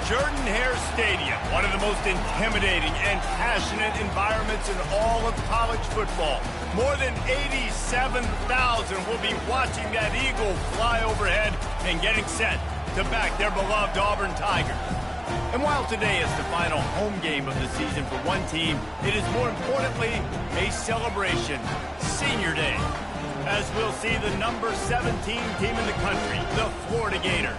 Jordan-Hare Stadium, one of the most intimidating and passionate environments in all of college football. More than 87,000 will be watching that Eagle fly overhead and getting set to back their beloved Auburn Tigers. And while today is the final home game of the season for one team, it is more importantly a celebration, Senior Day, as we'll see the number 17 team in the country, the Florida Gators,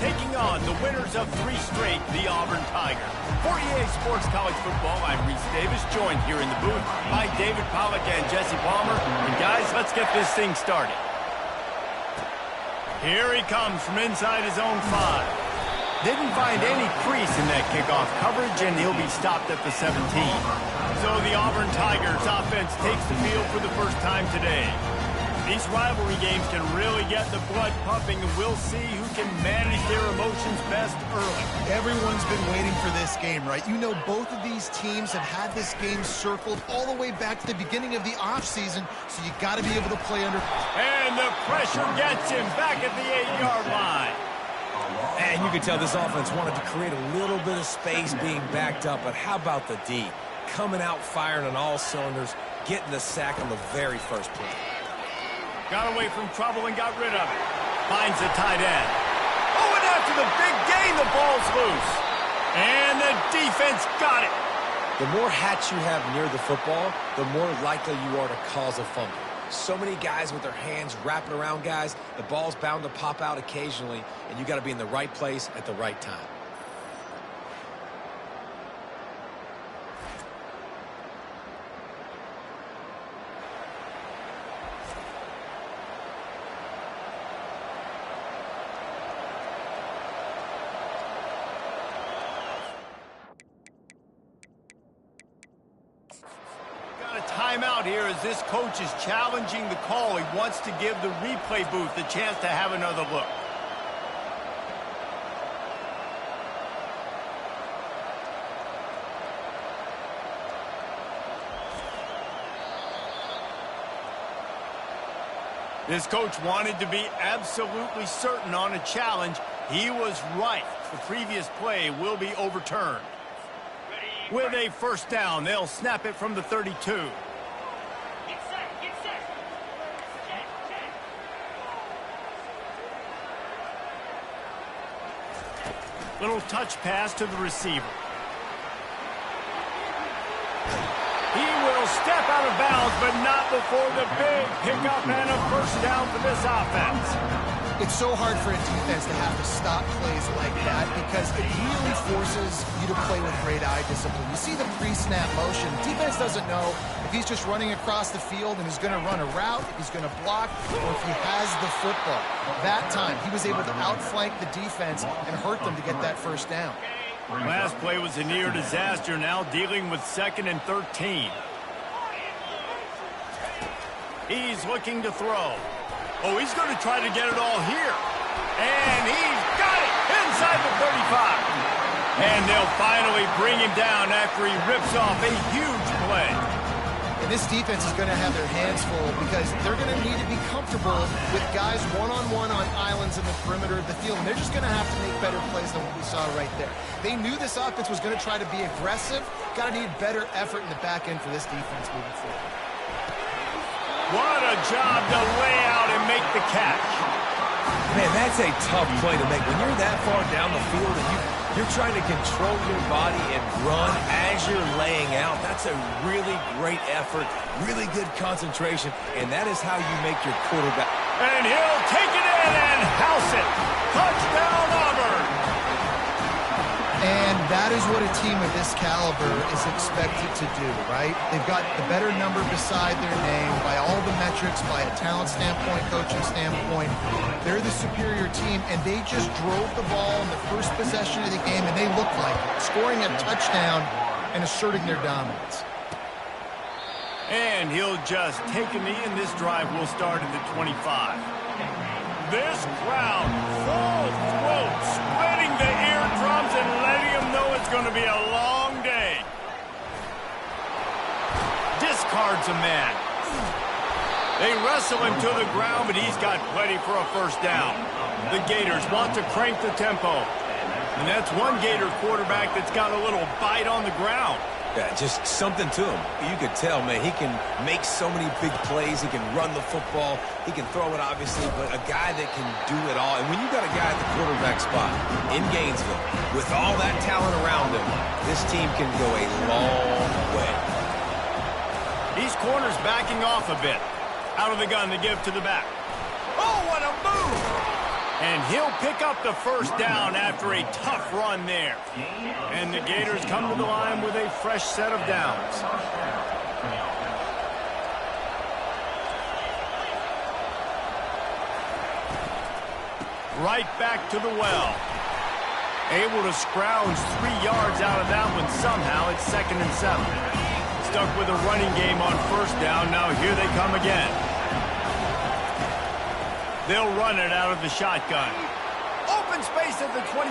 taking on the winners of 3 straight, the Auburn Tigers. For EA Sports College Football, I'm Reese Davis, joined here in the booth by David Pollack and Jesse Palmer. And guys, let's get this thing started. Here he comes from inside his own 5. Didn't find any crease in that kickoff coverage, and he'll be stopped at the 17. So the Auburn Tigers offense takes the field for the first time today. These rivalry games can really get the blood pumping, and we'll see who can manage their emotions best early. Everyone's been waiting for this game, right? You know, both of these teams have had this game circled all the way back to the beginning of the offseason, so you got to be able to play under. And the pressure gets him back at the 8-yard line. And you can tell this offense wanted to create a little bit of space being backed up, but how about the D? Coming out firing on all cylinders, getting the sack on the very first play. Got away from trouble and got rid of it. Finds the tight end. Oh, and after the big gain, the ball's loose. And the defense got it. The more hats you have near the football, the more likely you are to cause a fumble. So many guys with their hands wrapping around guys, the ball's bound to pop out occasionally, and you got to be in the right place at the right time. Timeout here as this coach is challenging the call. He wants to give the replay booth a chance to have another look. This coach wanted to be absolutely certain on a challenge. He was right. The previous play will be overturned. With a first down, they'll snap it from the 32. Little touch pass to the receiver. He will step out of bounds, but not before the big pickup and a first down for this offense. It's so hard for a defense to have to stop plays like that because it really forces you to play with great eye discipline. You see the pre-snap motion. Defense doesn't know if he's just running across the field and he's going to run a route, if he's going to block, or if he has the football. That time, he was able to outflank the defense and hurt them to get that first down. Last play was a near disaster, now dealing with 2nd and 13. He's looking to throw. Oh, he's going to try to get it all here. And he's got it inside the 35. And they'll finally bring him down after he rips off a huge play. And this defense is going to have their hands full because they're going to need to be comfortable with guys one-on-one on islands in the perimeter of the field. And they're just going to have to make better plays than what we saw right there. They knew this offense was going to try to be aggressive. Got to need better effort in the back end for this defense moving forward. What a job to lay out and make the catch. Man, that's a tough play to make. When you're that far down the field and you're trying to control your body and run as you're laying out, that's a really great effort, really good concentration, and that is how you make your quarterback. And he'll take it in and house it. Touchdown, Auburn. And that is what a team of this caliber is expected to do, right? They've got the better number beside their name by all the metrics, by a talent standpoint, coaching standpoint. They're the superior team, and they just drove the ball in the first possession of the game, and they looked like it, scoring a touchdown and asserting their dominance. And he'll just take a knee, and this drive will start at the 25. This crowd, full throat, splitting the eardrums and letting them know it's going to be a long day. Discards a man. They wrestle him to the ground, but he's got plenty for a first down. The Gators want to crank the tempo. And that's one Gator quarterback that's got a little bite on the ground. Yeah, just something to him. You could tell, man, he can make so many big plays. He can run the football. He can throw it, obviously, but a guy that can do it all. And when you got a guy at the quarterback spot in Gainesville, with all that talent around him, this team can go a long way. These corners backing off a bit. Out of the gun to give to the back. Oh, what a move! And he'll pick up the first down after a tough run there. And the Gators come to the line with a fresh set of downs. Right back to the well. Able to scrounge 3 yards out of that one somehow. It's 2nd and 7. Stuck with a running game on first down. Now here they come again. They'll run it out of the shotgun. Open space at the 25.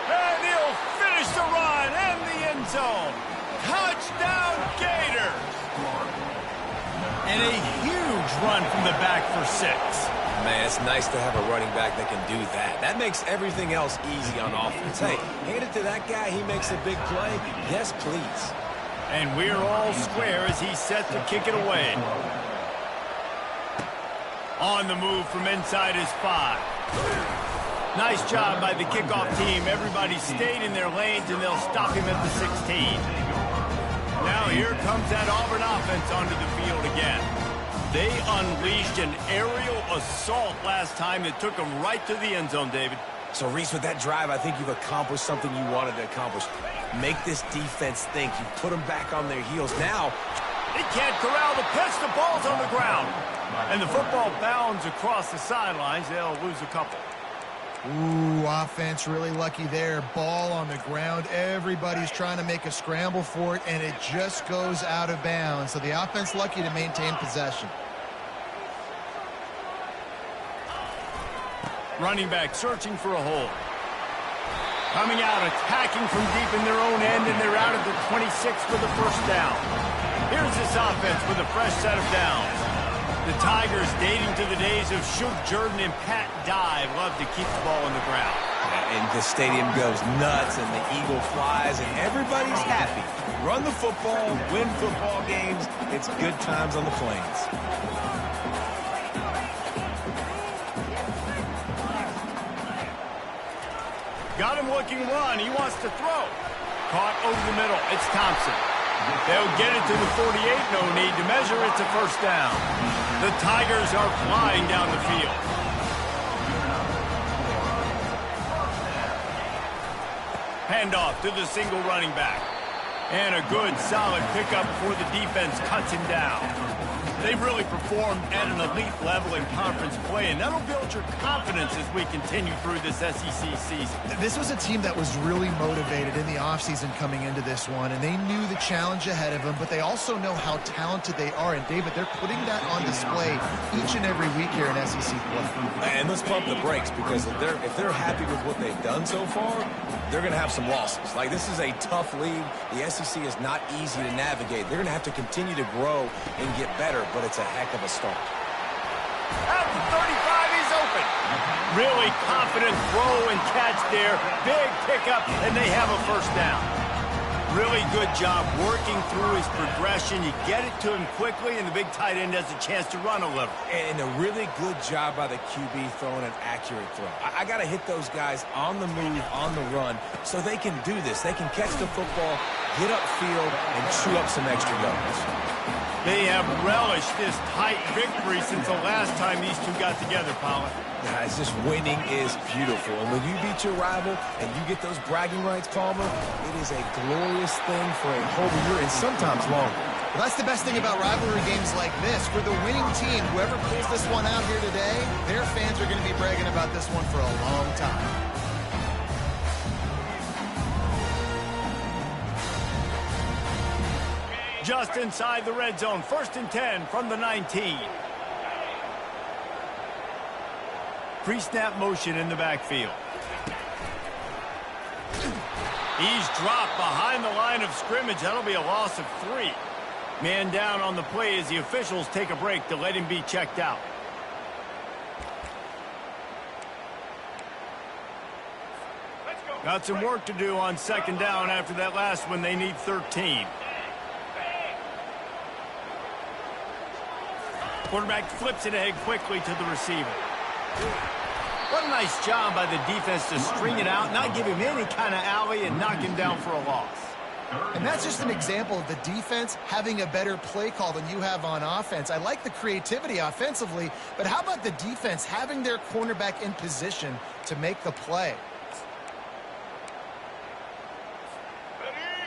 And he'll finish the run in the end zone. Touchdown, Gators. And a huge run from the back for 6. Man, it's nice to have a running back that can do that. That makes everything else easy on offense. Hey, hand it to that guy. He makes a big play. Yes, please. And we're all square as he's set to kick it away. On the move from inside his 5. Nice job by the kickoff team. Everybody stayed in their lanes, and they'll stop him at the 16. Now here comes that Auburn offense onto the field again. They unleashed an aerial assault last time that took them right to the end zone, David. So, Reese, with that drive, I think you've accomplished something you wanted to accomplish. Make this defense think. You put them back on their heels. Now, they can't corral the pitch. The ball's on the ground. And the football bounds across the sidelines. They'll lose a couple. Ooh, offense really lucky there. Ball on the ground. Everybody's trying to make a scramble for it, and it just goes out of bounds. So the offense lucky to maintain possession. Running back searching for a hole. Coming out, attacking from deep in their own end, and they're out at the 26 for the first down. Here's this offense with a fresh set of downs. The Tigers, dating to the days of Shug Jordan and Pat Dye, love to keep the ball on the ground. And the stadium goes nuts, and the eagle flies, and everybody's happy. Run the football, win football games. It's good times on the Plains. Got him looking run. He wants to throw. Caught over the middle. It's Thompson. They'll get it to the 48. No need to measure. It's a first down. The Tigers are flying down the field. Handoff to the single running back. And a good, solid pickup before the defense cuts him down. They've really performed at an elite level in conference play, and that'll build your confidence as we continue through this SEC season. This was a team that was really motivated in the offseason coming into this one, and they knew the challenge ahead of them, but they also know how talented they are. And, David, they're putting that on display each and every week here in SEC play. And let's pump the brakes, because if they're happy with what they've done so far, they're going to have some losses. Like, this is a tough league. The SEC is not easy to navigate. They're going to have to continue to grow and get better, but it's a heck of a start. At the 35, he's open. Really confident throw and catch there. Big pickup, and they have a first down. Really good job working through his progression. You get it to him quickly, and the big tight end has a chance to run a little. And a really good job by the QB throwing an accurate throw. I got to hit those guys on the move, on the run, so they can do this. They can catch the football, get upfield, and chew up some extra yards. They have relished this tight victory since the last time these two got together, Pollard. Guys, just winning is beautiful. And when you beat your rival and you get those bragging rights, Palmer, it is a glorious thing for a whole year and sometimes longer. Well, that's the best thing about rivalry games like this. For the winning team, whoever pulls this one out here today, their fans are going to be bragging about this one for a long time. Just inside the red zone, 1st and 10 from the 19. Pre-snap motion in the backfield. He's dropped behind the line of scrimmage. That'll be a loss of 3. Man down on the play as the officials take a break to let him be checked out. Got some work to do on second down after that last one. They need 13. Quarterback flips it ahead quickly to the receiver. What a nice job by the defense to string it out, not give him any kind of alley, and knock him down for a loss. And that's just an example of the defense having a better play call than you have on offense. I like the creativity offensively, but how about the defense having their cornerback in position to make the play?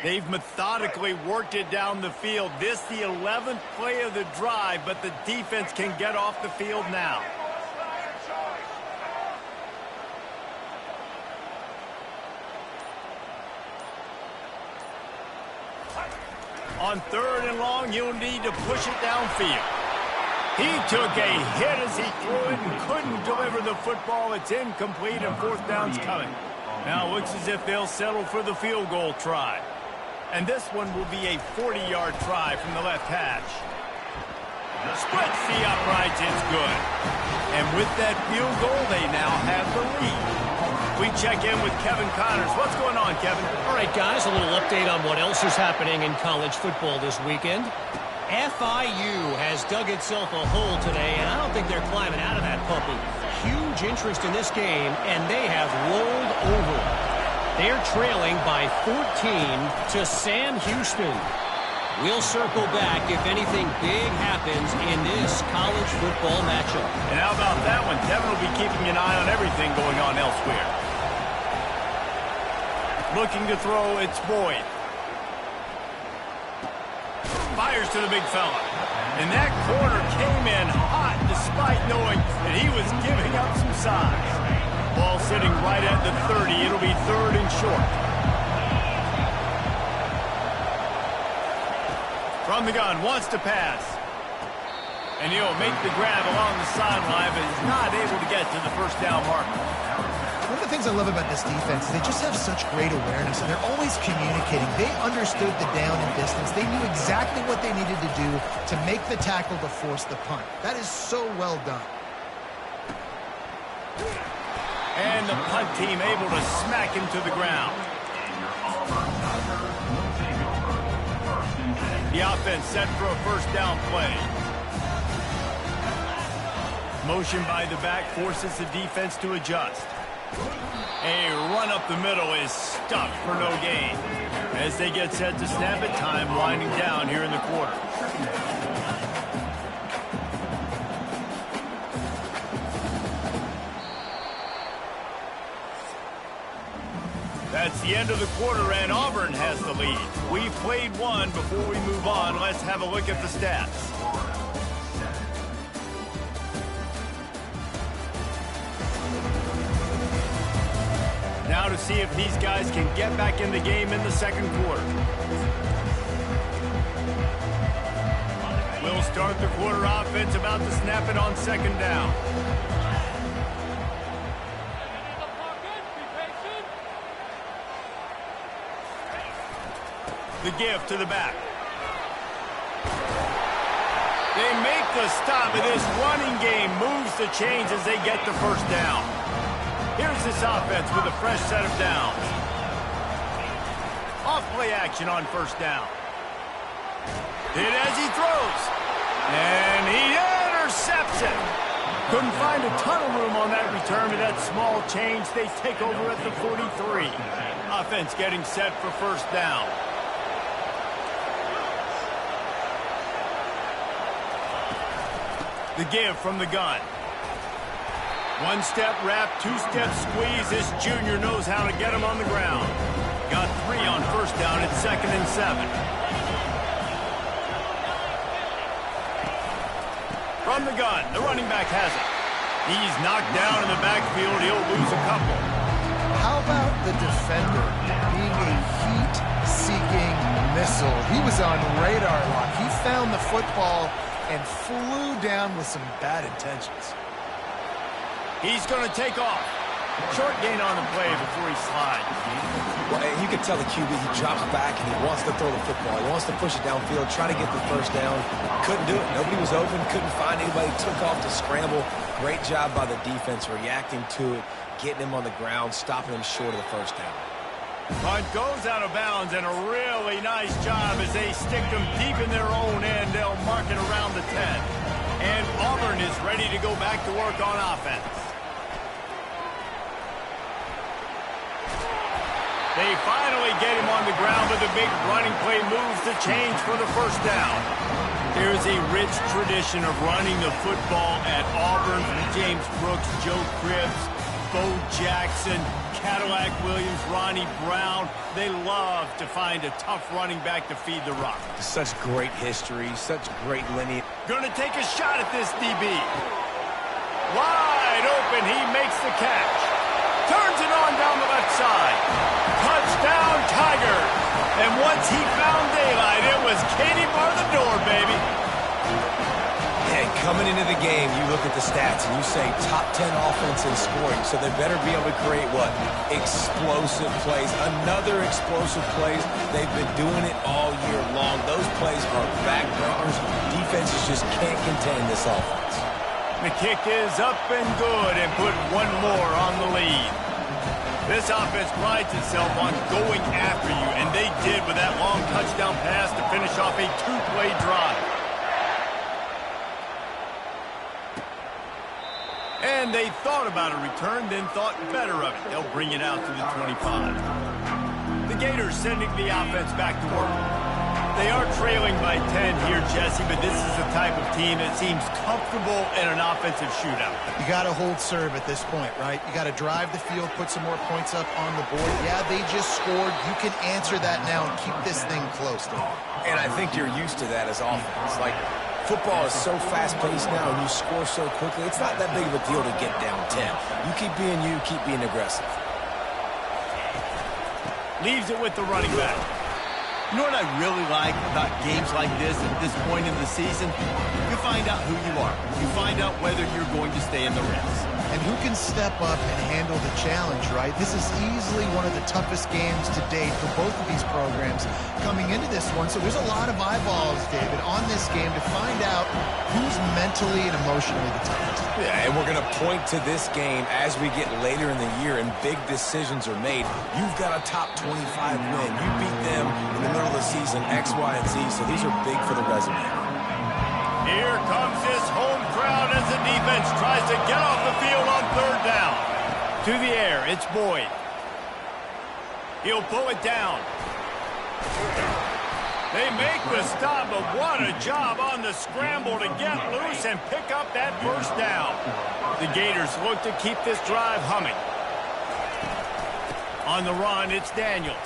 They've methodically worked it down the field. This the 11th play of the drive, but the defense can get off the field now. On third and long, you'll need to push it downfield. He took a hit as he threw it and couldn't deliver the football. It's incomplete and fourth down's coming. Now it looks as if they'll settle for the field goal try. And this one will be a 40-yard try from the left hash. Splits the uprights, it's good. And with that field goal, they now have the lead. We check in with Kevin Connors. What's going on, Kevin? All right, guys, a little update on what else is happening in college football this weekend. FIU has dug itself a hole today, and I don't think they're climbing out of that puppy. Huge interest in this game, and they have rolled over. They're trailing by 14 to Sam Houston. We'll circle back if anything big happens in this college football matchup. And how about that one? Devin will be keeping an eye on everything going on elsewhere. Looking to throw, it's Boyd. Fires to the big fella. And that corner came in hot despite knowing that he was giving up some size. Ball sitting right at the 30. It'll be third and short. From the gun, wants to pass. And he'll make the grab along the sideline, but is not able to get to the first down marker. One of the things I love about this defense is they just have such great awareness, and they're always communicating. They understood the down and distance. They knew exactly what they needed to do to make the tackle to force the punt. That is so well done. And the punt team able to smack him to the ground. The offense set for a first down play. Motion by the back forces the defense to adjust. A run up the middle is stuffed for no gain. As they get set to snap it, time winding down here in the quarter. That's the end of the quarter, and Auburn has the lead. We've played one. Before we move on, let's have a look at the stats. Now to see if these guys can get back in the game in the second quarter. We'll start the quarter offense about to snap it on second down. The give to the back. They make the stop, and this running game moves the chains as they get the first down. Here's this offense with a fresh set of downs. Off play action on first down. Hit as he throws. And he intercepts it. Couldn't find a ton of room on that return to that small change. They take over at the 43. Offense getting set for first down. The give from the gun. One-step wrap, two-step squeeze. This junior knows how to get him on the ground. Got 3 on first down at 2nd and 7. From the gun, the running back has it. He's knocked down in the backfield. He'll lose a couple. How about the defender being a heat-seeking missile? He was on radar lock. He found the football and flew down with some bad intentions. He's going to take off. Short gain on the play before he slides. Well, and you can tell the QB, he drops back and he wants to throw the football. He wants to push it downfield, try to get the first down. Couldn't do it. Nobody was open, couldn't find anybody, took off to scramble. Great job by the defense reacting to it, getting him on the ground, stopping him short of the first down. Punt goes out of bounds, and a really nice job as they stick them deep in their own end. They'll mark it around the 10. And Auburn is ready to go back to work on offense. They finally get him on the ground with a big running play, moves the change for the first down. There's a rich tradition of running the football at Auburn from James Brooks, Joe Cribbs, Bo Jackson, Cadillac Williams, Ronnie Brown. They love to find a tough running back to feed the rock. Such great history, such great lineage. Gonna take a shot at this DB. Wide open, he makes the catch. Turns it on down the left side. Touchdown, Tigers. And once he found daylight, it was Katie bar the door, baby. And coming into the game, you look at the stats and you say top 10 offense in scoring, so they better be able to create what? Explosive plays. Another explosive plays. They've been doing it all year long. Those plays are backbreakers. Defenses just can't contain this offense. The kick is up and good and put one more on the lead. This offense prides itself on going after you, and they did with that long touchdown pass to finish off a two-play drive. And they thought about a return, then thought better of it. They'll bring it out to the 25. The Gators sending the offense back to work. They are trailing by 10 here, Jesse, but this is the type of team that seems comfortable in an offensive shootout. You got to hold serve at this point, right? You got to drive the field, put some more points up on the board. Yeah, they just scored. You can answer that now and keep this thing close. And I think you're used to that as offense. Like, football is so fast-paced now and you score so quickly, it's not that big of a deal to get down 10. You keep being aggressive. Leaves it with the running back. You know what I really like about games like this at this point in the season? You find out who you are. You find out whether you're going to stay in the race. And who can step up and handle the challenge, right? This is easily one of the toughest games to date for both of these programs coming into this one. So there's a lot of eyeballs, David, on this game to find out who's mentally and emotionally the toughest. Yeah, and we're going to point to this game as we get later in the year and big decisions are made. You've got a top 25 win. You beat them in the middle of the season, X, Y, and Z, so these are big for the resume. Here comes this home crowd as the defense tries to get off the field on third down. To the air, it's Boyd. He'll pull it down. They make the stop, but what a job on the scramble to get loose and pick up that first down. The Gators look to keep this drive humming. On the run, it's Daniels.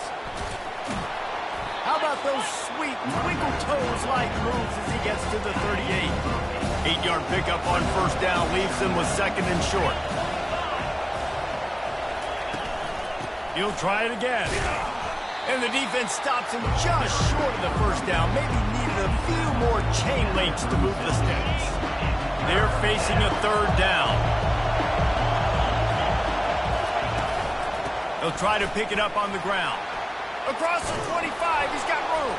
How about those sweet twinkle toes-like moves as he gets to the 38? 8-yard pickup on first down leaves them with second and short. He'll try it again. And the defense stops him just short of the first down. Maybe needed a few more chain links to move the sticks. They're facing a third down. He'll try to pick it up on the ground. Across the 25, he's got room.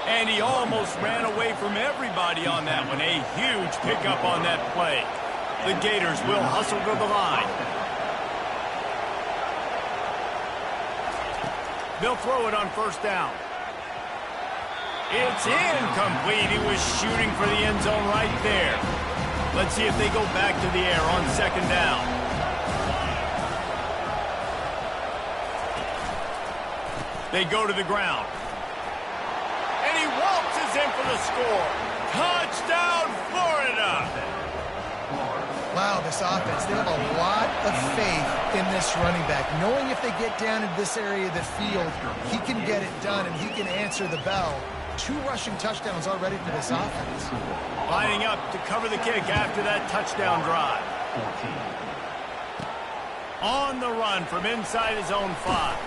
And he almost ran away from everybody on that one. A huge pickup on that play. The Gators will hustle to the line. They'll throw it on first down. It's incomplete. He was shooting for the end zone right there. Let's see if they go back to the air on second down. They go to the ground. And he waltzes in for the score. Touchdown, Florida! Wow, this offense, they have a lot of faith in this running back, knowing if they get down into this area of the field, he can get it done and he can answer the bell. 2 rushing touchdowns already for this offense. Lining up to cover the kick after that touchdown drive. On the run from inside his own 5.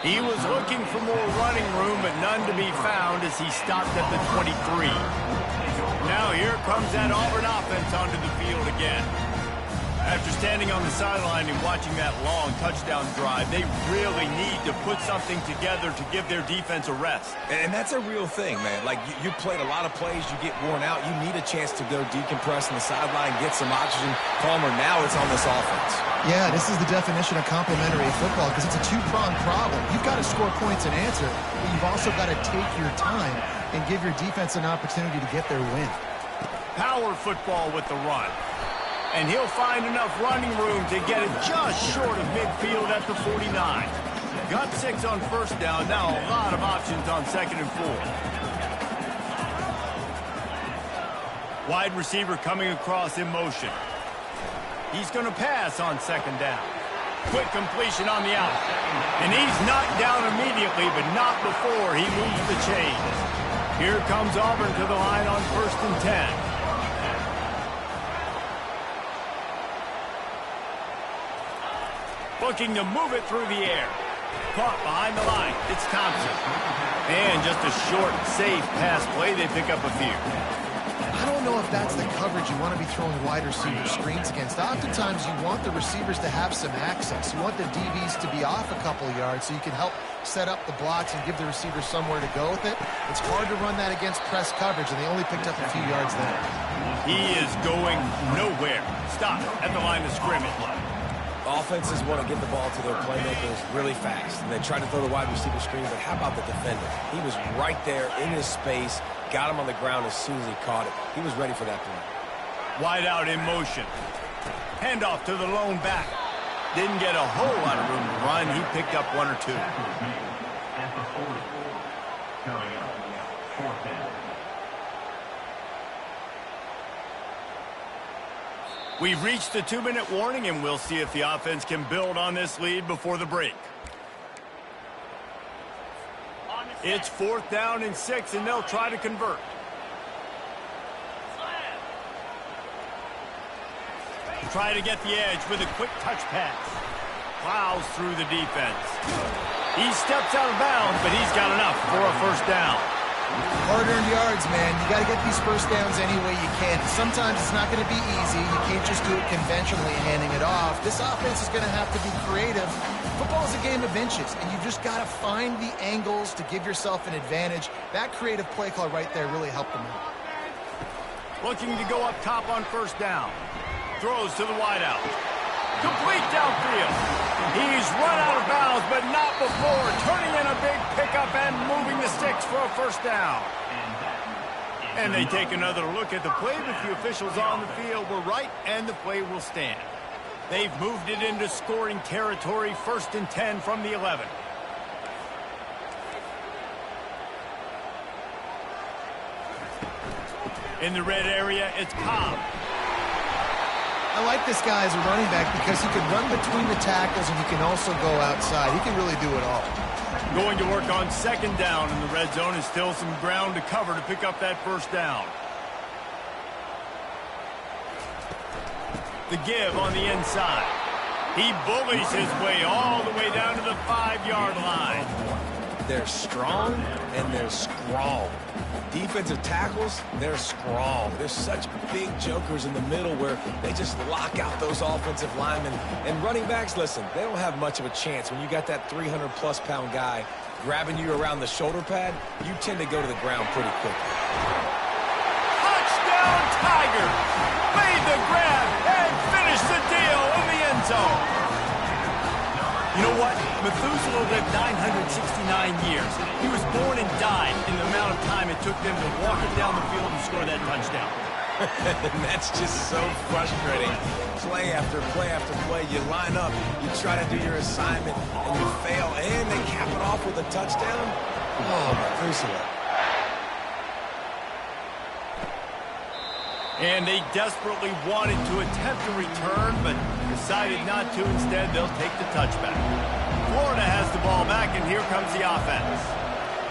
He was looking for more running room, but none to be found as he stopped at the 23. Now here comes that Auburn offense onto the field again. After standing on the sideline and watching that long touchdown drive, they really need to put something together to give their defense a rest. And that's a real thing, man. Like, you played a lot of plays, you get worn out, you need a chance to go decompress on the sideline, get some oxygen, calmer. Now it's on this offense. Yeah, this is the definition of complementary football because it's a two-pronged problem. You've got to score points and answer, but you've also got to take your time and give your defense an opportunity to get their win. Power football with the run. And he'll find enough running room to get it just short of midfield at the 49. Got 6 on first down. Now a lot of options on 2nd and 4. Wide receiver coming across in motion. He's going to pass on 2nd down. Quick completion on the out. And he's knocked down immediately, but not before he moves the chains. Here comes Auburn to the line on 1st and 10. Looking to move it through the air. Caught behind the line. It's Thompson. And just a short, safe pass play. They pick up a few. I don't know if that's the coverage you want to be throwing wide receiver screens against. Oftentimes, you want the receivers to have some access. You want the DBs to be off a couple of yards so you can help set up the blocks and give the receivers somewhere to go with it. It's hard to run that against press coverage, and they only picked up a few yards there. He is going nowhere. Stop at the line of scrimmage. Offenses want to get the ball to their playmakers really fast, and they try to throw the wide receiver screen, but how about the defender? He was right there in his space, got him on the ground as soon as he caught it. He was ready for that play. Wide out in motion. Handoff to the lone back. Didn't get a whole lot of room to run. He picked up 1 or 2. We've reached the 2-minute warning, and we'll see if the offense can build on this lead before the break. It's 4th down and 6, and they'll try to convert. Try to get the edge with a quick touch pass. Plows through the defense. He steps out of bounds, but he's got enough for a 1st down. Hard-earned yards, man. You got to get these 1st downs any way you can. Sometimes it's not going to be easy. You can't just do it conventionally handing it off. This offense is going to have to be creative. Football is a game of inches, and you just got to find the angles to give yourself an advantage. That creative play call right there really helped them out. Looking to go up top on 1st down. Throws to the wideout. Complete downfield. He's run out of bounds, but not before turning in a big pickup and moving the sticks for a 1st down. And they take another look at the play, but the officials on the field were right, and the play will stand. They've moved it into scoring territory, 1st and 10 from the 11. In the red area, it's Cobb. I like this guy as a running back because he can run between the tackles and he can also go outside. He can really do it all. Going to work on 2nd down in the red zone, and still some ground to cover to pick up that 1st down. The give on the inside. He bullies his way all the way down to the 5-yard line. They're strong and they're strong. Defensive tackles, they're strong. There's such big jokers in the middle where they just lock out those offensive linemen. And running backs, listen, they don't have much of a chance. When you got that 300-plus pound guy grabbing you around the shoulder pad, you tend to go to the ground pretty quickly. Touchdown, Tigers! Made the grab and finished the deal in the end zone. You know what? Methuselah lived 969 years. He was born and died in the amount of time it took them to walk it down the field and score that touchdown. That's just so frustrating. Play after play after play. You line up, you try to do your assignment, and you fail, and they cap it off with a touchdown. Oh, Methuselah. And they desperately wanted to attempt a return, but decided not to. Instead, they'll take the touchback. Florida has the ball back, and here comes the offense.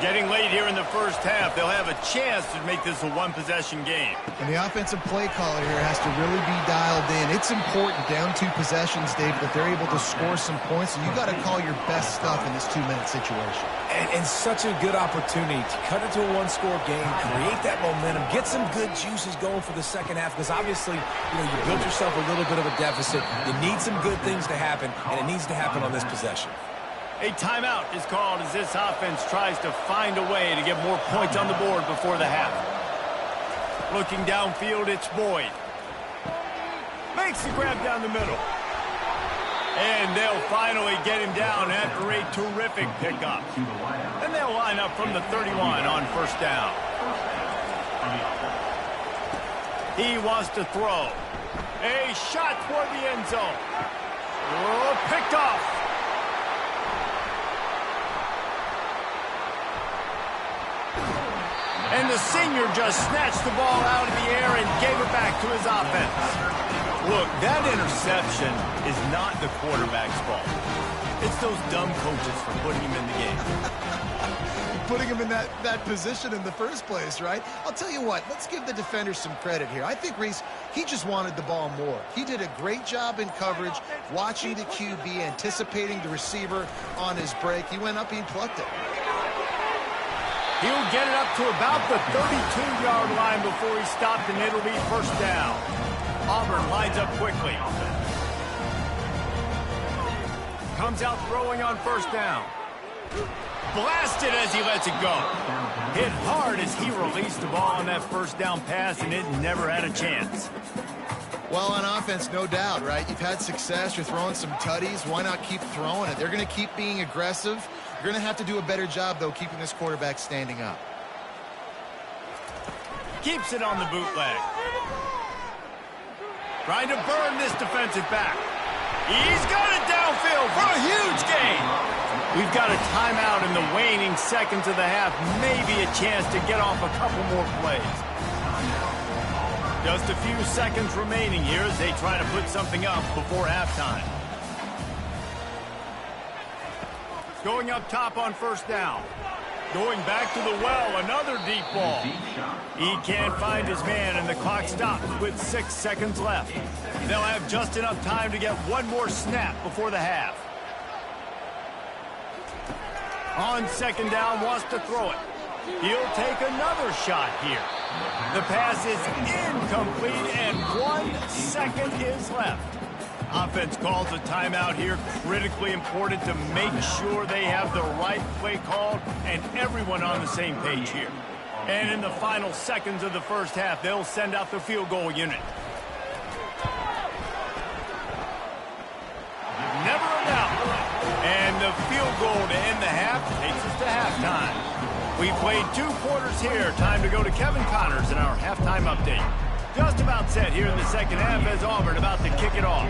Getting late here in the first half, they'll have a chance to make this a one-possession game. And the offensive play caller here has to really be dialed in. It's important down 2 possessions, David, that they're able to score some points. And you got to call your best stuff in this 2-minute situation. And such a good opportunity to cut into a one-score game, create that momentum, get some good juices going for the second half, because obviously, you built yourself a little bit of a deficit. You need some good things to happen, and it needs to happen on this possession. A timeout is called as this offense tries to find a way to get more points on the board before the half. Looking downfield, it's Boyd. Makes the grab down the middle. And they'll finally get him down after a terrific pickup. And they'll line up from the 31 on first down. He wants to throw. A shot toward the end zone. Oh, picked off. And the senior just snatched the ball out of the air and gave it back to his offense. Look, that interception is not the quarterback's fault. It's those dumb coaches for putting him in the game. Putting him in that position in the first place, right? I'll tell you what, let's give the defender some credit here. I think Reese, he just wanted the ball more. He did a great job in coverage, watching the QB, anticipating the receiver on his break. He went up and he plucked it. He'll get it up to about the 32-yard line before he stopped, and it'll be first down. Auburn lines up quickly. Comes out throwing on first down. Blasted as he lets it go. Hit hard as he released the ball on that first down pass, and it never had a chance. Well, on offense, no doubt, right? You've had success. You're throwing some tutties. Why not keep throwing it? They're going to keep being aggressive. You're going to have to do a better job, though, keeping this quarterback standing up. Keeps it on the bootleg. Trying to burn this defensive back. He's got it downfield for a huge gain. We've got a timeout in the waning seconds of the half. Maybe a chance to get off a couple more plays. Just a few seconds remaining here as they try to put something up before halftime. Going up top on first down. Going back to the well, another deep ball. He can't find his man, and the clock stops with 6 seconds left. They'll have just enough time to get one more snap before the half. On second down, wants to throw it. He'll take another shot here. The pass is incomplete, and 1 second is left. Offense calls a timeout here. Critically important to make sure they have the right play called and everyone on the same page here. And in the final seconds of the first half, they'll send out the field goal unit. Never a doubt. And the field goal to end the half takes us to halftime. We played 2 quarters here. Time to go to Kevin Connors in our halftime update. Just about set here in the second half as Auburn about to kick it off.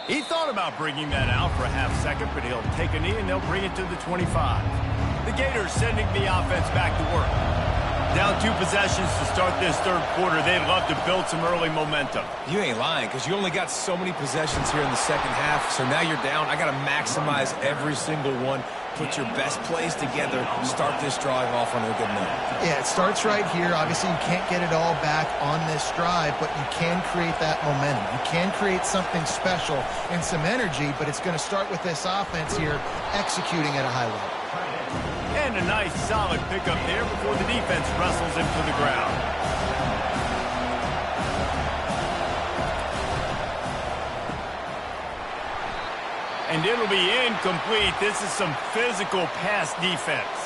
He thought about bringing that out for a half second, but he'll take a knee and they'll bring it to the 25. The Gators sending the offense back to work. Down 2 possessions to start this third quarter. They'd love to build some early momentum. You ain't lying, because you only got so many possessions here in the second half, so now you're down. I got to maximize every single one. Put your best plays together. Start this drive off on a good note. Yeah, it starts right here. Obviously, you can't get it all back on this drive, but you can create that momentum. You can create something special and some energy, but it's going to start with this offense here executing at a high level. And a nice, solid pickup there before the defense wrestles him to the ground. And it'll be incomplete. This is some physical pass defense.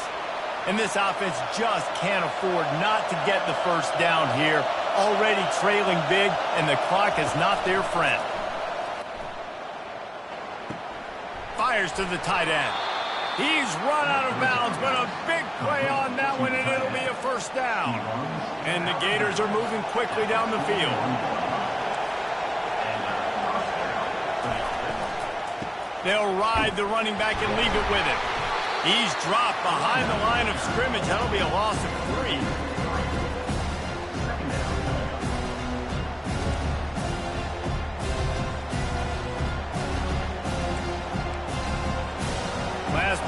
And this offense just can't afford not to get the first down here. Already trailing big, and the clock is not their friend. Fires to the tight end. He's run out of bounds, but a big play on that one, and it'll be a first down. And the Gators are moving quickly down the field. They'll ride the running back and leave it with him. He's dropped behind the line of scrimmage. That'll be a loss of 3.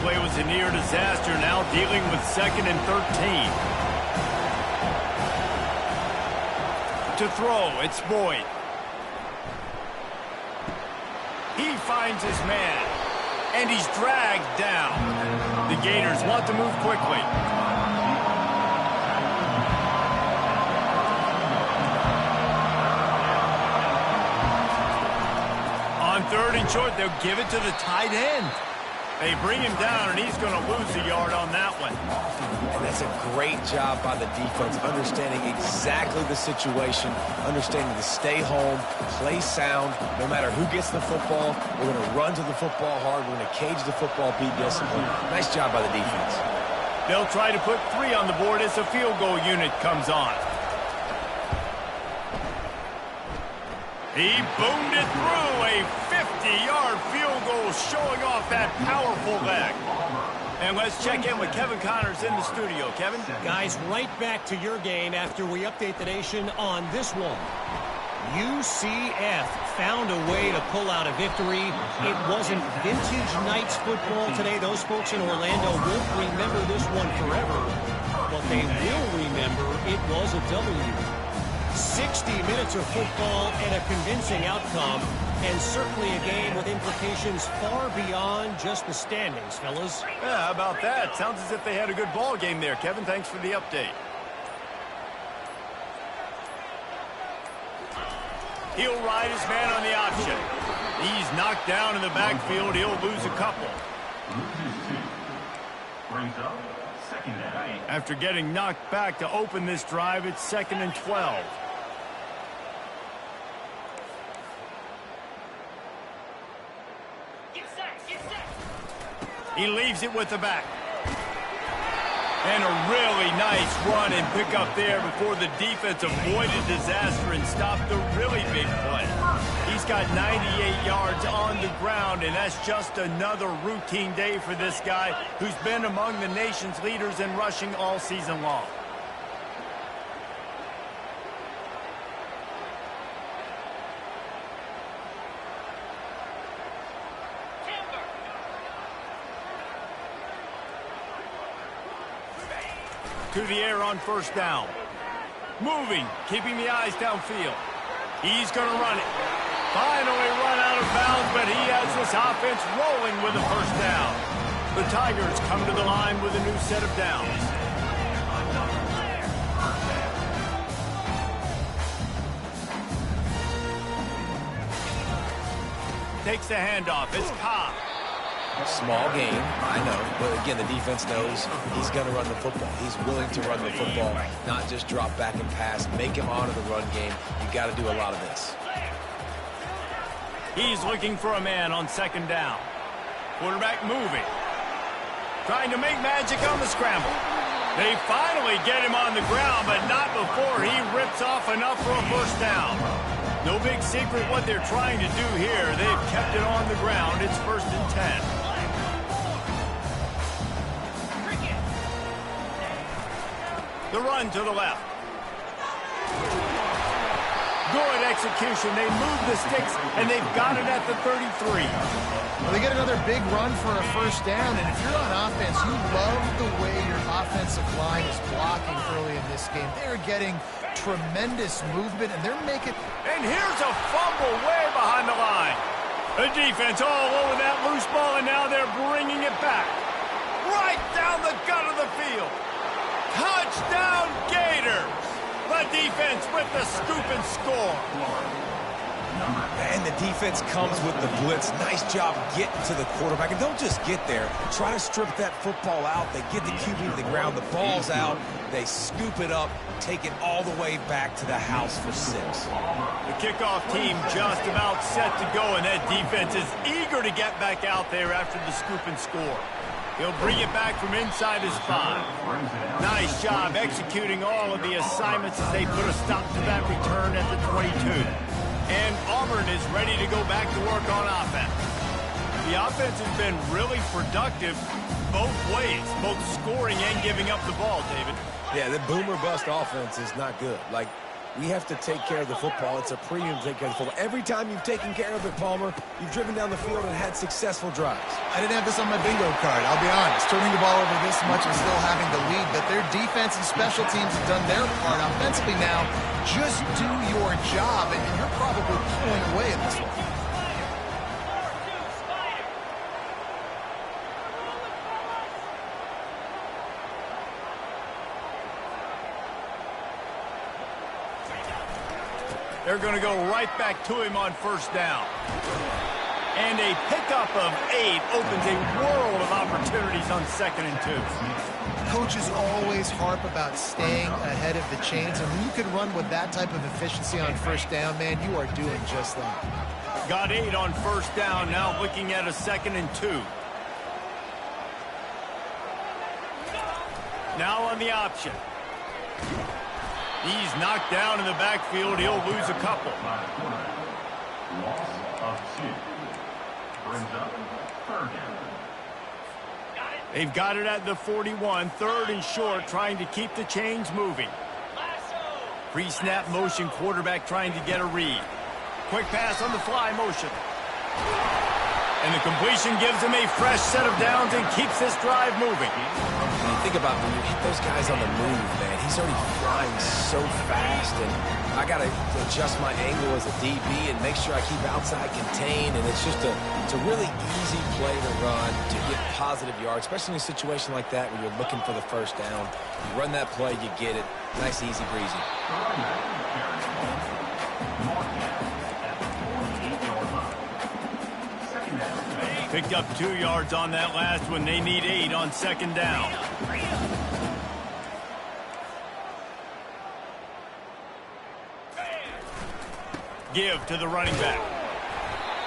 play was a near disaster, now dealing with 2nd and 13. To throw, it's Boyd. He finds his man, and he's dragged down. The Gators want to move quickly. On 3rd and short, they'll give it to the tight end. They bring him down, and he's going to lose a yard on that one. And that's a great job by the defense, understanding exactly the situation, understanding to stay home, play sound. No matter who gets the football, we're going to run to the football hard. We're going to cage the football, be disciplined. Nice job by the defense. They'll try to put 3 on the board as the field goal unit comes on. He boomed it through, a 50-yard field goal showing off that powerful leg. And let's check in with Kevin Connors in the studio. Kevin? Guys, right back to your game after we update the nation on this one. UCF found a way to pull out a victory. It wasn't vintage Knights football today. Those folks in Orlando won't remember this one forever, but they will remember it was a W. 60 minutes of football and a convincing outcome, and certainly a game with implications far beyond just the standings, fellas. Yeah, how about that? Sounds as if they had a good ball game there, Kevin. Thanks for the update. He'll ride his man on the option. He's knocked down in the backfield. He'll lose a couple. After getting knocked back to open this drive, it's 2nd and 12. He leaves it with the back. And a really nice run and pick up there before the defense avoided disaster and stopped the really big play. He's got 98 yards on the ground, and that's just another routine day for this guy who's been among the nation's leaders in rushing all season long. To the air on 1st down. Moving, keeping the eyes downfield. He's going to run it. Finally run out of bounds, but he has this offense rolling with a 1st down. The Tigers come to the line with a new set of downs. Takes the handoff. It's Cobb. Small game, I know, but again, the defense knows he's going to run the football. He's willing to run the football, not just drop back and pass, make him honor the run game. You got to do a lot of this. He's looking for a man on 2nd down. Quarterback moving. Trying to make magic on the scramble. They finally get him on the ground, but not before he rips off enough for a 1st down. No big secret what they're trying to do here. They've kept it on the ground. It's 1st and 10. The run to the left. Good execution. They move the sticks, and they've got it at the 33. Well, they get another big run for a 1st down, and if you're on offense, you love the way your offensive line is blocking early in this game. They're getting tremendous movement, and they're making... And here's a fumble way behind the line. The defense all over that loose ball, and now they're bringing it back. Right down the gut of the field. Touchdown, Gators! The defense with the scoop and score. And the defense comes with the blitz. Nice job getting to the quarterback. And don't just get there. Try to strip that football out. They get the QB to the ground. The ball's out. They scoop it up, take it all the way back to the house for 6. The kickoff team just about set to go, and that defense is eager to get back out there after the scoop and score. He'll bring it back from inside his 5. Nice job executing all of the assignments as they put a stop to that return at the 22. And Auburn is ready to go back to work on offense. The offense has been really productive both ways, both scoring and giving up the ball, David. Yeah, the boomer bust offense is not good. Like, We have to take care of the football. It's a premium to take care of the football. Every time you've taken care of it, Palmer, you've driven down the field and had successful drives. I didn't have this on my bingo card, I'll be honest. Turning the ball over this much and still having the lead, but their defense and special teams have done their part. Offensively now, just do your job, and you're probably pulling away in this one. They're going to go right back to him on first down. And a pickup of 8 opens a world of opportunities on 2nd and 2. Coaches always harp about staying ahead of the chains, and when you can run with that type of efficiency on first down, man, you are doing just that. Got 8 on first down, now looking at a 2nd and 2. Now on the option. He's knocked down in the backfield. He'll lose a couple. Loss of 2. Brings up 3rd down. They've got it at the 41. 3rd and short, trying to keep the chains moving. Pre-snap motion, quarterback trying to get a read. Quick pass on the fly motion. And the completion gives him a fresh set of downs and keeps this drive moving. Think about when you hit those guys on the move, man. He's already flying so fast, and I got to adjust my angle as a DB and make sure I keep outside contained, and it's just it's a really easy play to run to get positive yards, especially in a situation like that where you're looking for the first down. You run that play, you get it. Nice, easy, breezy. Picked up 2 yards on that last one. They need 8 on 2nd down. Give to the running back.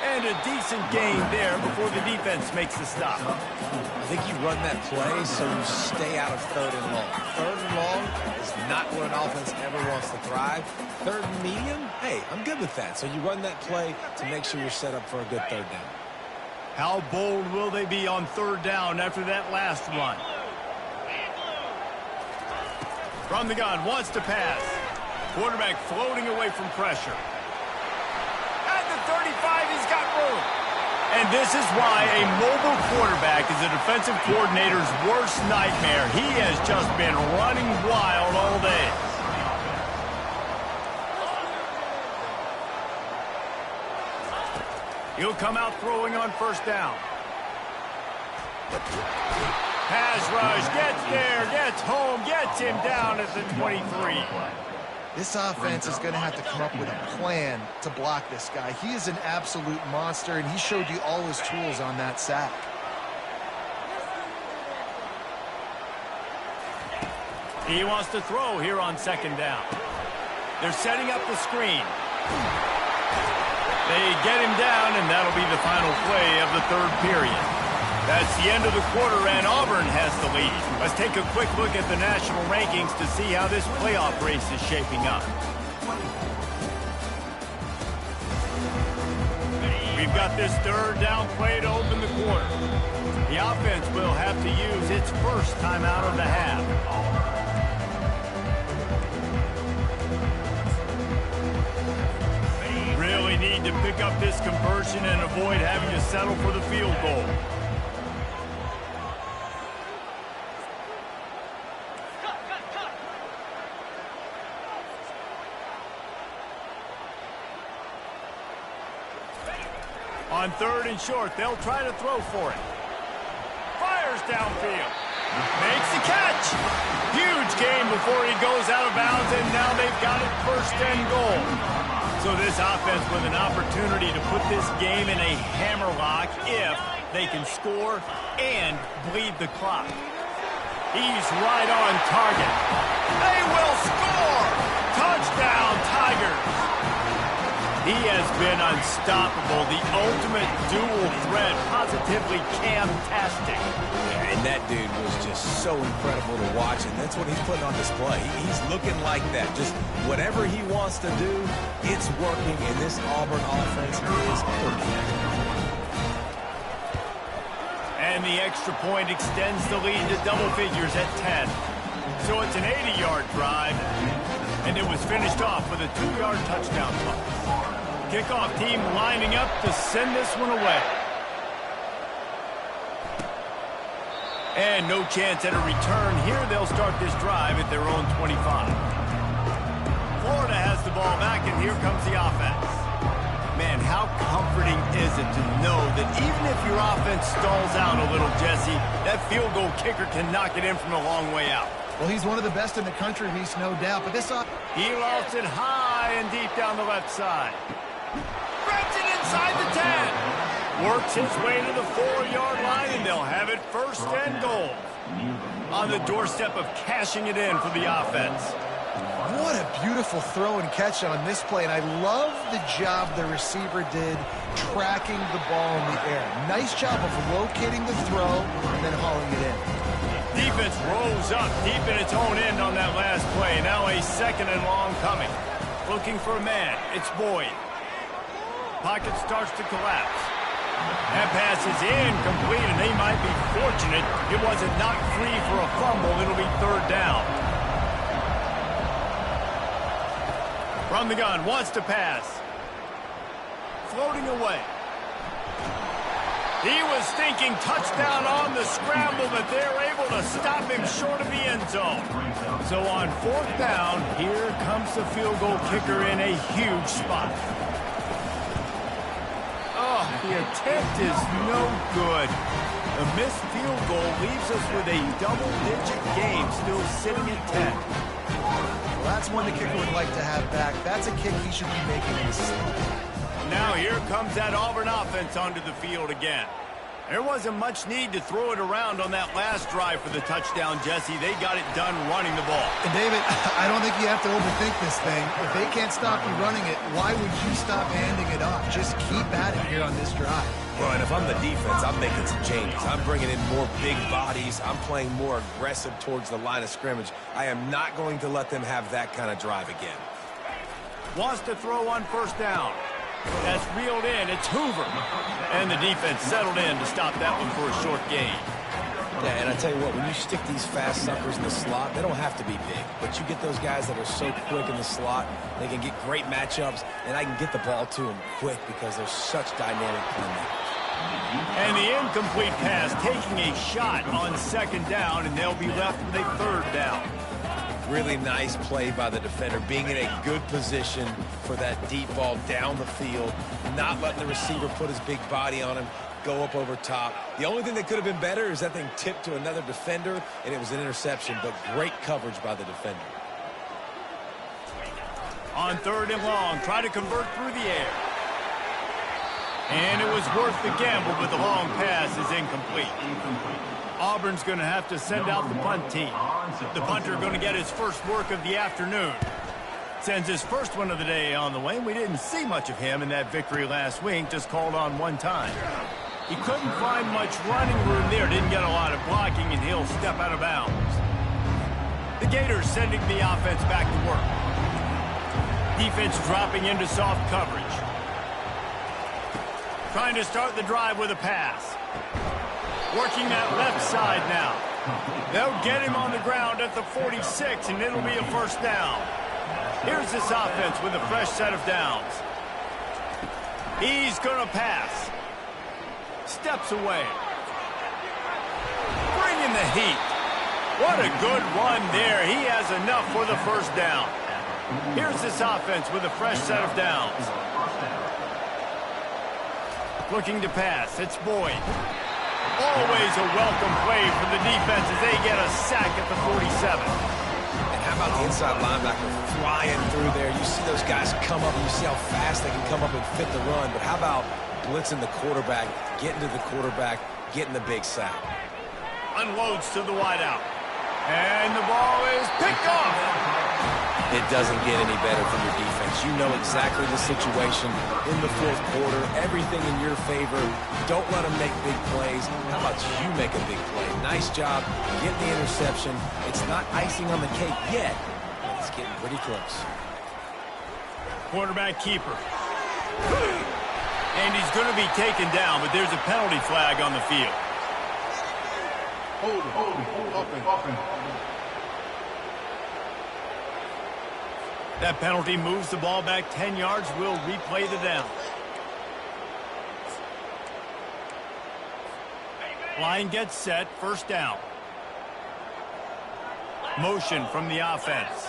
And a decent gain there before the defense makes the stop. I think you run that play so you stay out of 3rd and long. 3rd and long is not where an offense ever wants to thrive. 3rd and medium, hey, I'm good with that. So you run that play to make sure you're set up for a good 3rd down. How bold will they be on 3rd down after that last run? From the gun, wants to pass. Quarterback floating away from pressure. At the 35, he's got room. And this is why a mobile quarterback is a defensive coordinator's worst nightmare. He has just been running wild all day. He'll come out throwing on first down. Pass rush, gets there, gets home, gets him down at the 23. This offense is going to have to come up with a plan to block this guy. He is an absolute monster, and he showed you all his tools on that sack. He wants to throw here on 2nd down. They're setting up the screen. They get him down, and that'll be the final play of the 3rd period. That's the end of the quarter, and Auburn has the lead. Let's take a quick look at the national rankings to see how this playoff race is shaping up. We've got this 3rd down play to open the quarter. The offense will have to use its first timeout of the half. Really need to pick up this conversion and avoid having to settle for the field goal. On 3rd and short, they'll try to throw for it. Fires downfield. Makes the catch. Huge gain before he goes out of bounds, and now they've got it 1st and goal. So this offense with an opportunity to put this game in a hammerlock if they can score and bleed the clock. He's right on target. They will score! Touchdown, Tigers! He has been unstoppable, the ultimate dual threat, positively camtastic. And that dude was just so incredible to watch, and that's what he's putting on display. He's looking like that. Just whatever he wants to do, it's working, and this Auburn offense is perfect. And the extra point extends the lead to double figures at 10. So it's an 80-yard drive. And it was finished off with a 2-yard touchdown punt. Kickoff team lining up to send this one away. And no chance at a return here. They'll start this drive at their own 25. Florida has the ball back, and here comes the offense. Man, how comforting is it to know that even if your offense stalls out a little, Jesse, that field goal kicker can knock it in from a long way out. Well, he's one of the best in the country, Reese, no doubt. But this he lost it high and deep down the left side. Grabs it inside the 10. Works his way to the 4-yard line, and they'll have it first and goal. On the doorstep of cashing it in for the offense. What a beautiful throw and catch on this play, and I love the job the receiver did tracking the ball in the air. Nice job of locating the throw and then hauling it in. Defense rolls up deep in its own end on that last play. Now a 2nd and long coming. Looking for a man. It's Boyd. Pocket starts to collapse. That pass is incomplete, and they might be fortunate it wasn't knocked free for a fumble. It'll be 3rd down. From the gun, wants to pass. Floating away. He was thinking touchdown on the scramble, but they're able to stop him short of the end zone. So on 4th down, here comes the field goal kicker in a huge spot. Oh, the attempt is no good. A missed field goal leaves us with a double-digit game still sitting at 10. Well, that's one the kicker would like to have back. That's a kick he should be making in his sleep. Now here comes that Auburn offense onto the field again. There wasn't much need to throw it around on that last drive for the touchdown, Jesse. They got it done running the ball. And David, I don't think you have to overthink this thing. If they can't stop you running it, why would you stop handing it off? Just keep at it here on this drive. Well, and if I'm the defense, I'm making some changes. I'm bringing in more big bodies. I'm playing more aggressive towards the line of scrimmage. I am not going to let them have that kind of drive again. Wants to throw on 1st down. That's reeled in. It's Hoover. And the defense settled in to stop that one for a short gain. Yeah, and I tell you what, when you stick these fast suckers in the slot, they don't have to be big. But you get those guys that are so quick in the slot, they can get great matchups, and I can get the ball to them quick because they're such dynamic playmakers. And the incomplete pass taking a shot on 2nd down, and they'll be left with a 3rd down. Really nice play by the defender, being in a good position for that deep ball down the field, not letting the receiver put his big body on him, go up over top. The only thing that could have been better is that thing tipped to another defender, and it was an interception, but great coverage by the defender. On 3rd and long, try to convert through the air. And it was worth the gamble, but the long pass is incomplete. Auburn's going to have to send out the punt team. The punter going to get his first work of the afternoon. Sends his first one of the day on the way. We didn't see much of him in that victory last week, just called on 1 time. He couldn't find much running room there, didn't get a lot of blocking, and he'll step out of bounds. The Gators sending the offense back to work. Defense dropping into soft coverage. Trying to start the drive with a pass. Working that left side now. They'll get him on the ground at the 46, and it'll be a 1st down. Here's this offense with a fresh set of downs. He's going to pass. Steps away. Bringing the heat. What a good run there. He has enough for the 1st down. Here's this offense with a fresh set of downs. Looking to pass. It's Boyd. Always a welcome play for the defense as they get a sack at the 47. And how about the inside linebacker flying through there? You see those guys come up, and you see how fast they can come up and fit the run. But how about blitzing the quarterback, getting to the quarterback, getting the big sack? Unloads to the wideout. And the ball is picked off. It doesn't get any better from your defense. You know exactly the situation in the 4th quarter, everything in your favor. Don't let them make big plays. How about you make a big play? Nice job getting the interception. It's not icing on the cake yet, but it's getting pretty close. Quarterback keeper. And he's going to be taken down, but there's a penalty flag on the field. Hold it. That penalty moves the ball back 10 yards. We'll replay the down. Line gets set. First down. Motion from the offense.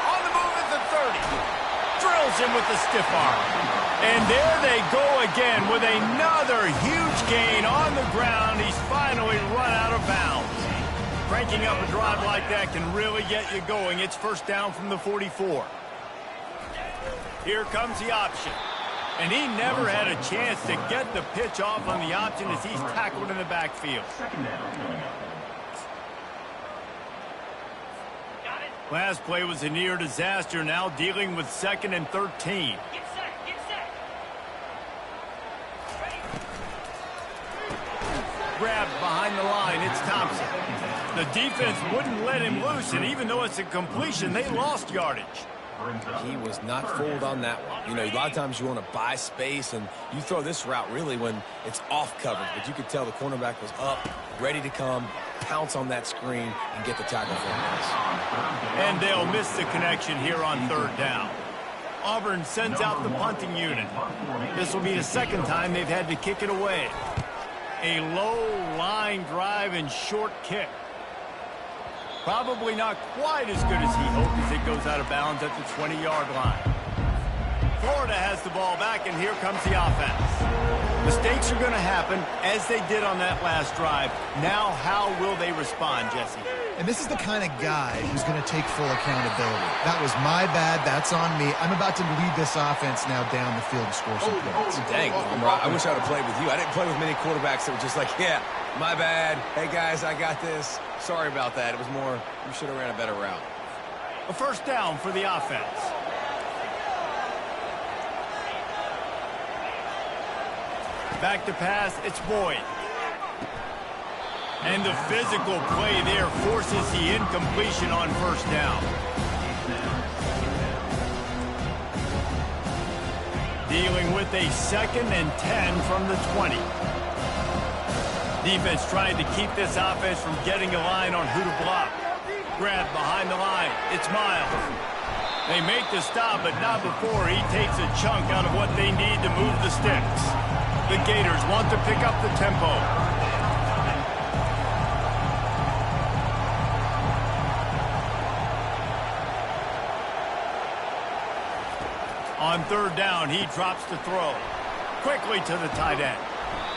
On the move at the 30. Drills him with the stiff arm. And there they go again with another huge gain on the ground. He's finally run out of bounds. Cranking up a drive like that can really get you going. It's first down from the 44. Here comes the option. And he never had a chance to get the pitch off on the option as he's tackled in the backfield. Last play was a near disaster, now dealing with 2nd and 13. Grabbed behind the line, it's Thompson. The defense wouldn't let him loose, and even though it's a completion, they lost yardage. He was not fooled on that one. You know, a lot of times you want to buy space, and you throw this route really when it's off coverage. But you could tell the cornerback was up, ready to come, pounce on that screen, and get the tackle for a pass. And they'll miss the connection here on third down. Auburn sends out the punting unit. This will be the second time they've had to kick it away. A low line drive and short kick. Probably not quite as good as he hoped as it goes out of bounds at the 20-yard line. Florida has the ball back, and here comes the offense. Mistakes are going to happen, as they did on that last drive. Now, how will they respond, Jesse? And this is the kind of guy who's going to take full accountability. That was my bad. That's on me. I'm about to lead this offense now down the field and score some points. Dang, I wish I would have played with you. I didn't play with many quarterbacks that were just like, yeah, my bad. Hey, guys, I got this. Sorry about that. It was more, you should have ran a better route. A first down for the offense. Back to pass, it's Boyd. And the physical play there forces the incompletion on first down. Dealing with a 2nd and 10 from the 20. Defense trying to keep this offense from getting a line on who to block. Grabbed behind the line. It's Miles. They make the stop, but not before he takes a chunk out of what they need to move the sticks. The Gators want to pick up the tempo. On third down, he drops the throw. Quickly to the tight end.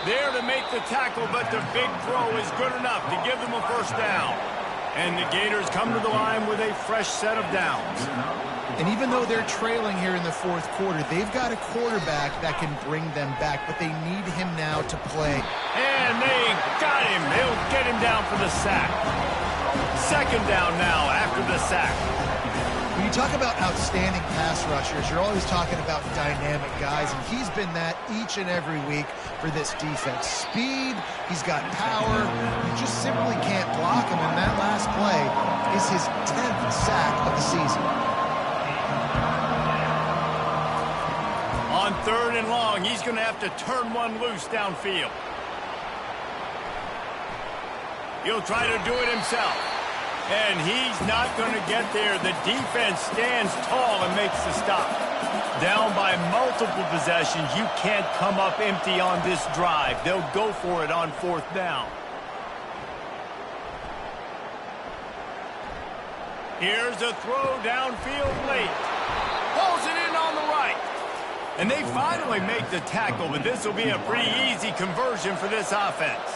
There to make the tackle, but the big throw is good enough to give them a first down. And the Gators come to the line with a fresh set of downs. And even though they're trailing here in the fourth quarter, they've got a quarterback that can bring them back, but they need him now to play. And they got him. They'll get him down for the sack. Second down now after the sack. When you talk about outstanding pass rushers, you're always talking about dynamic guys, and he's been that each and every week for this defense. Speed, he's got power, you just simply can't block him, and that last play is his 10th sack of the season. On third and long, he's going to have to turn one loose downfield. He'll try to do it himself. And he's not going to get there. The defense stands tall and makes the stop. Down by multiple possessions, you can't come up empty on this drive. They'll go for it on fourth down. Here's a throw downfield late. Pulls it in on the right. And they finally make the tackle, but this will be a pretty easy conversion for this offense.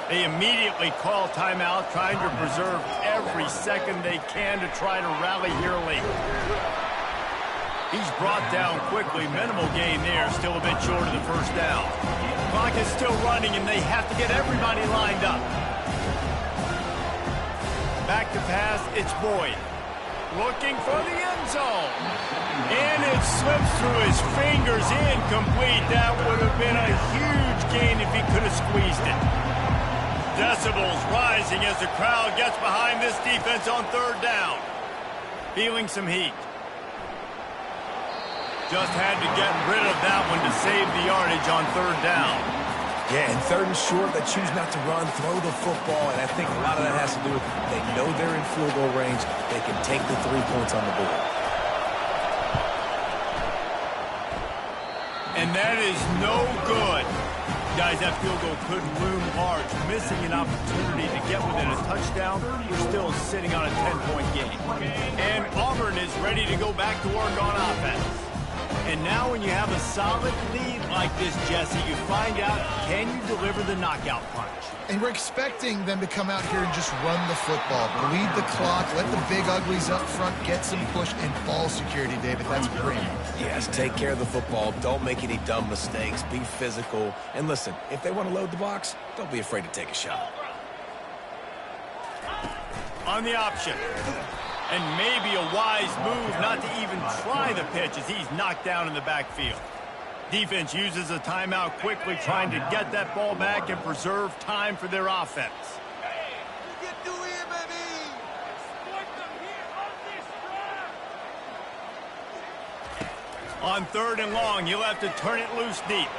They immediately call timeout, trying to preserve every second they can to try to rally here late. He's brought down quickly. Minimal gain there, still a bit short of the first down. Clock is still running, and they have to get everybody lined up. Back to pass, it's Boyd. Looking for the end zone. And it slips through his fingers, incomplete. That would have been a huge gain if he could have squeezed it. Decibels rising as the crowd gets behind this defense on third down. Feeling some heat. Just had to get rid of that one to save the yardage on third down. Yeah, and third and short, they choose not to run, throw the football, and I think a lot of that has to do with they know they're in field goal range. They can take the 3 points on the board. And that is no good. Guys, that field goal could loom large. Missing an opportunity to get within a touchdown. We're still sitting on a 10-point game. And Auburn is ready to go back to work on offense. And now when you have a solid lead like this, Jesse, you find out, can you deliver the knockout punch? And we're expecting them to come out here and just run the football, bleed the clock, let the big uglies up front get some push and ball security, David. That's great. Yes, take care of the football. Don't make any dumb mistakes. Be physical. And listen, if they want to load the box, don't be afraid to take a shot. On the option. And maybe a wise move not to even try the pitch as he's knocked down in the backfield. Defense uses a timeout quickly, trying to get that ball back and preserve time for their offense. On third and long, you'll have to turn it loose deep.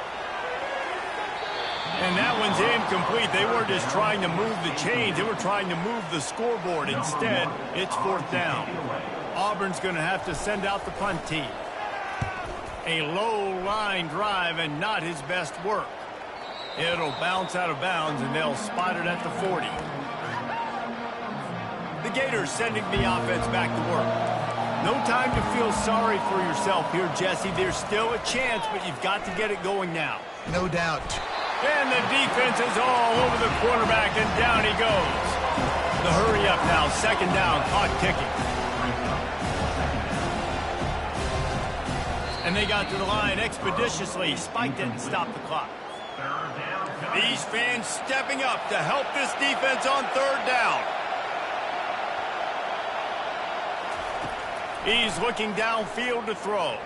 And that one's incomplete. They weren't just trying to move the chains. They were trying to move the scoreboard. Instead, it's fourth down. Auburn's going to have to send out the punt team. A low-line drive and not his best work. It'll bounce out of bounds, and they'll spot it at the 40. The Gators sending the offense back to work. No time to feel sorry for yourself here, Jesse. There's still a chance, but you've got to get it going now. No doubt. And the defense is all over the quarterback, and down he goes. The hurry up now, second down, clock ticking. And they got to the line expeditiously, spiked it and stopped the clock. These fans stepping up to help this defense on third down. He's looking downfield to throw.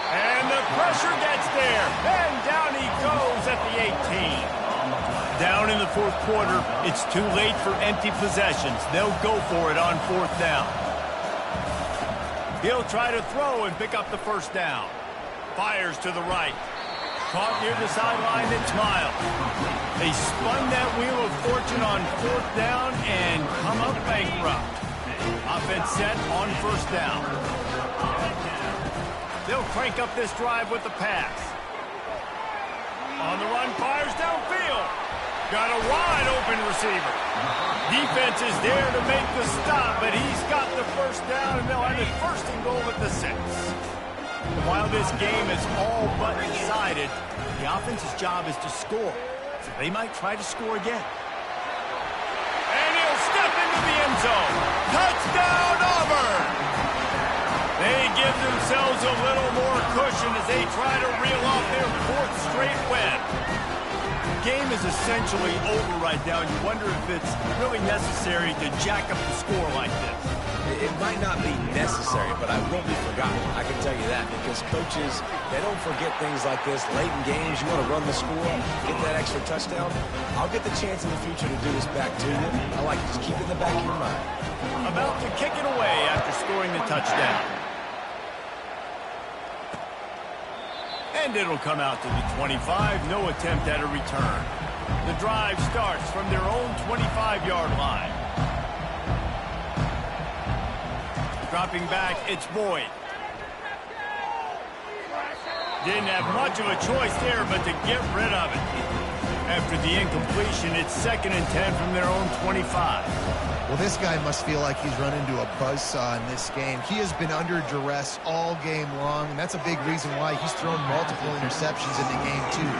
And the pressure gets there. And down he goes at the 18. Down in the fourth quarter, it's too late for empty possessions. They'll go for it on fourth down. He'll try to throw and pick up the first down. Fires to the right. Caught near the sideline, it's Miles. They spun that wheel of fortune on fourth down and come up bankrupt. Offense set on first down. They'll crank up this drive with the pass. On the run, fires downfield. Got a wide open receiver. Defense is there to make the stop, but he's got the first down, and they'll have it first and goal at the 6. And while this game is all but decided, the offense's job is to score. So they might try to score again. And he'll step into the end zone. Touchdown, Auburn! They give themselves a little more cushion as they try to reel off their fourth straight win. The game is essentially over right now, and you wonder if it's really necessary to jack up the score like this. It might not be necessary, but I won't be forgotten. I can tell you that, because coaches, they don't forget things like this. Late in games, you want to run the score, get that extra touchdown. I'll get the chance in the future to do this back to you. I like to just keep it in the back of your mind. About to kick it away after scoring the touchdown. And it'll come out to the 25. No attempt at a return. The drive starts from their own 25-yard line. Dropping back, it's Boyd. Didn't have much of a choice there, but to get rid of it. After the incompletion, it's 2nd and 10 from their own 25. Well, this guy must feel like he's run into a buzzsaw in this game. He has been under duress all game long, and that's a big reason why he's thrown multiple interceptions in the game, too.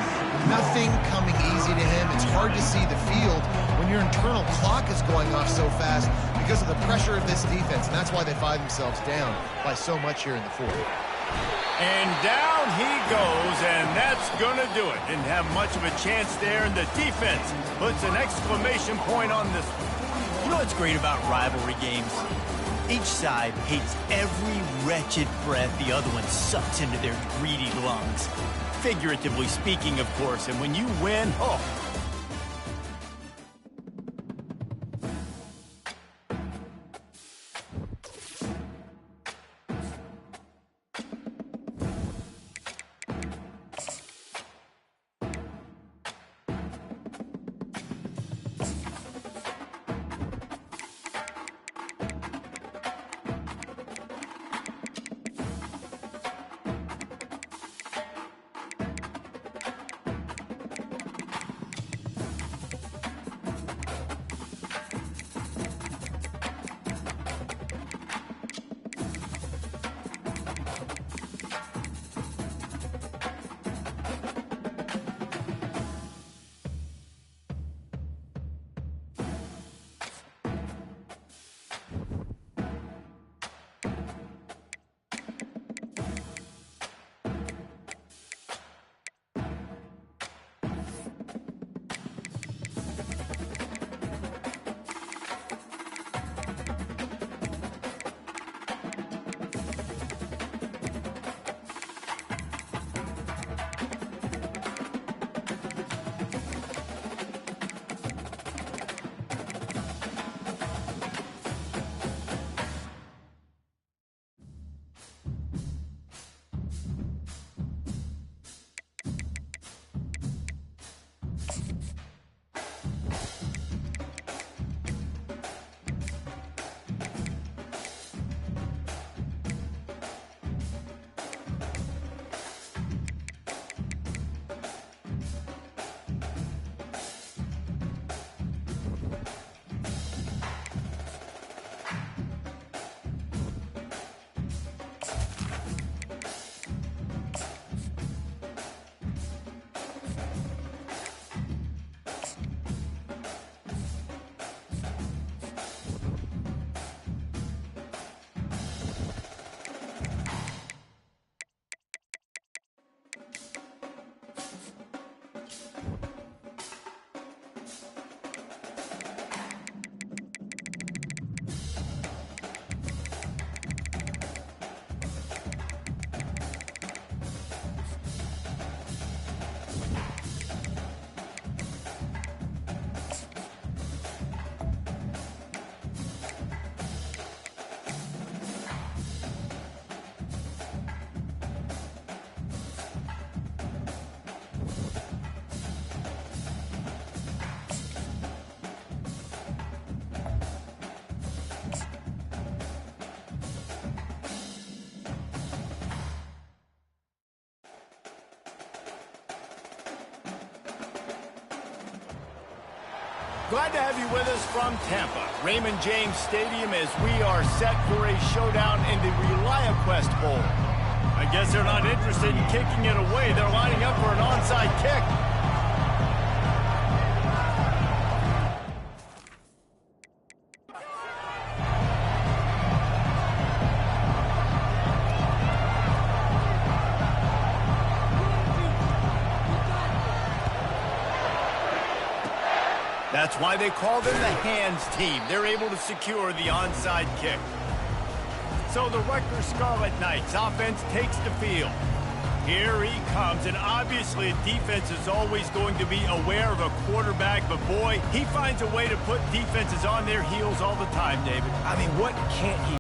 Nothing coming easy to him. It's hard to see the field when your internal clock is going off so fast because of the pressure of this defense, and that's why they find themselves down by so much here in the fourth. And down he goes, and that's going to do it. Didn't have much of a chance there, and the defense puts an exclamation point on this one. You know what's great about rivalry games? Each side hates every wretched breath the other one sucks into their greedy lungs. Figuratively speaking, of course, and when you win, oh... Glad to have you with us from Tampa, Raymond James Stadium, as we are set for a showdown in the ReliaQuest Bowl. I guess they're not interested in kicking it away. They're lining up for an onside kick. That's why they call them the hands team. They're able to secure the onside kick. So the Rutgers Scarlet Knights offense takes the field. Here he comes, and obviously defense is always going to be aware of a quarterback, but boy, he finds a way to put defenses on their heels all the time, David. I mean, what can't he